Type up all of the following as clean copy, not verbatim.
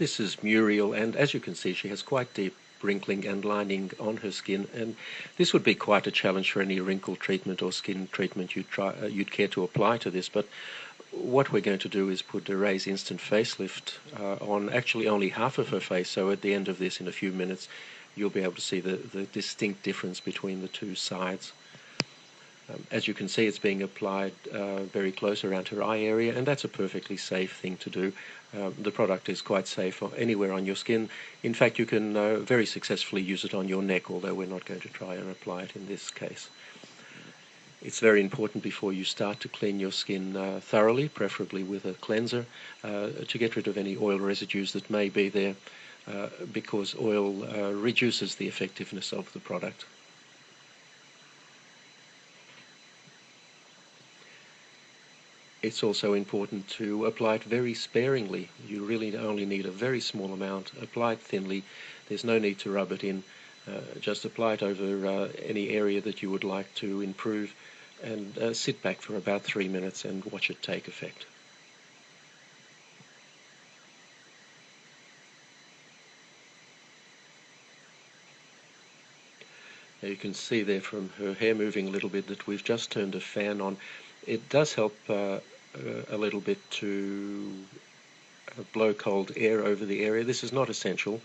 This is Muriel, and as you can see, she has quite deep wrinkling and lining on her skin, and this would be quite a challenge for any wrinkle treatment or skin treatment you'd care to apply to this. But what we're going to do is put a Raise Instant Facelift on actually only half of her face, so at the end of this, in a few minutes, you'll be able to see the distinct difference between the two sides. As you can see, it's being applied very close around her eye area, and that's a perfectly safe thing to do. The product is quite safe anywhere on your skin. In fact, you can very successfully use it on your neck, although we're not going to try and apply it in this case. It's very important before you start to clean your skin thoroughly, preferably with a cleanser, to get rid of any oil residues that may be there, because oil reduces the effectiveness of the product. It's also important to apply it very sparingly. You really only need a very small amount. Apply it thinly. There's no need to rub it in. Just apply it over any area that you would like to improve, and sit back for about 3 minutes and watch it take effect. Now you can see there from her hair moving a little bit that we've just turned a fan on. It does help a little bit to blow cold air over the area. This is not essential,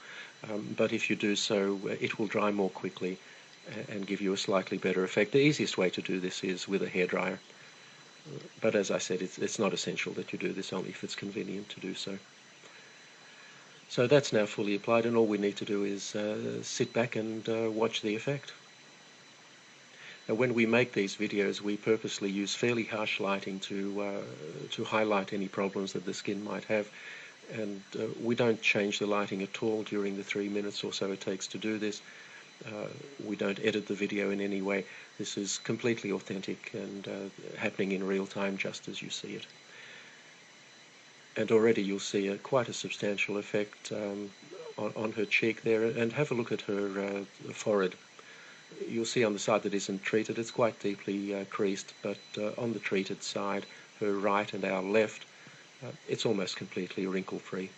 but if you do so, it will dry more quickly and give you a slightly better effect. The easiest way to do this is with a hairdryer, but as I said, it's not essential that you do this, only if it's convenient to do so. So that's now fully applied, and all we need to do is sit back and watch the effect. Now, when we make these videos, we purposely use fairly harsh lighting to highlight any problems that the skin might have, and we don't change the lighting at all during the 3 minutes or so it takes to do this. We don't edit the video in any way. This is completely authentic and happening in real time just as you see it. And already you'll see quite a substantial effect on her cheek there, and have a look at her forehead. You'll see on the side that isn't treated, it's quite deeply creased, but on the treated side, her right and our left, it's almost completely wrinkle-free.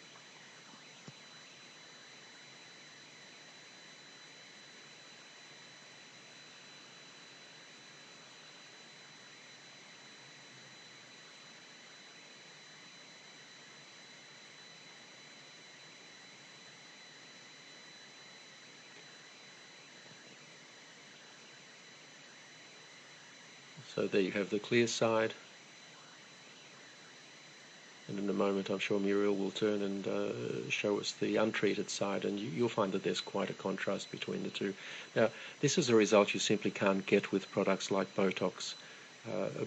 So there you have the clear side, and in a moment I'm sure Muriel will turn and show us the untreated side, and you'll find that there's quite a contrast between the two. Now, this is a result you simply can't get with products like Botox.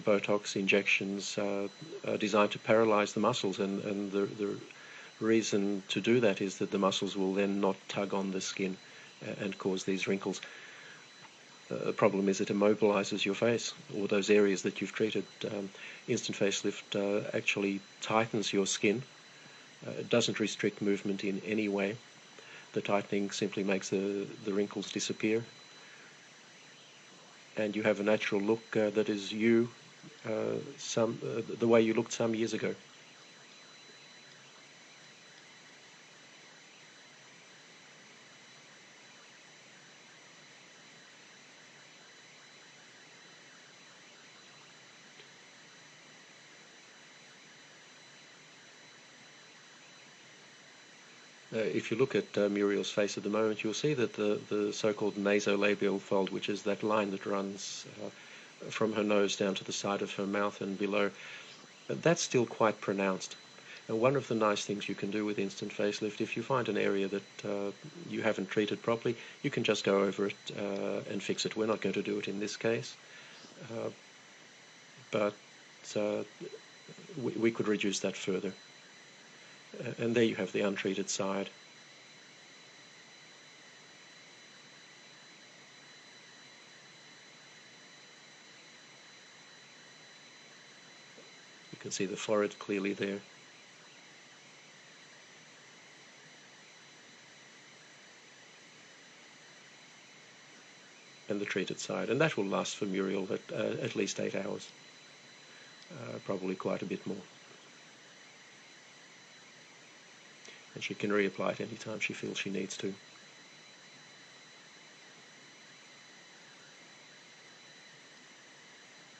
Botox injections are designed to paralyze the muscles, and the reason to do that is that the muscles will then not tug on the skin and cause these wrinkles. The problem is it immobilizes your face, or those areas that you've treated. Instant Facelift actually tightens your skin. It doesn't restrict movement in any way. The tightening simply makes the wrinkles disappear, and you have a natural look that is you, the way you looked some years ago. If you look at Muriel's face at the moment, you'll see that the so-called nasolabial fold, which is that line that runs from her nose down to the side of her mouth and below, that's still quite pronounced. And one of the nice things you can do with Instant Facelift, if you find an area that you haven't treated properly, you can just go over it and fix it. We're not going to do it in this case, but we could reduce that further. And there you have the untreated side. You can see the forehead clearly there. And the treated side. And that will last for Muriel at least 8 hours. Probably quite a bit more. and she can reapply it anytime she feels she needs to.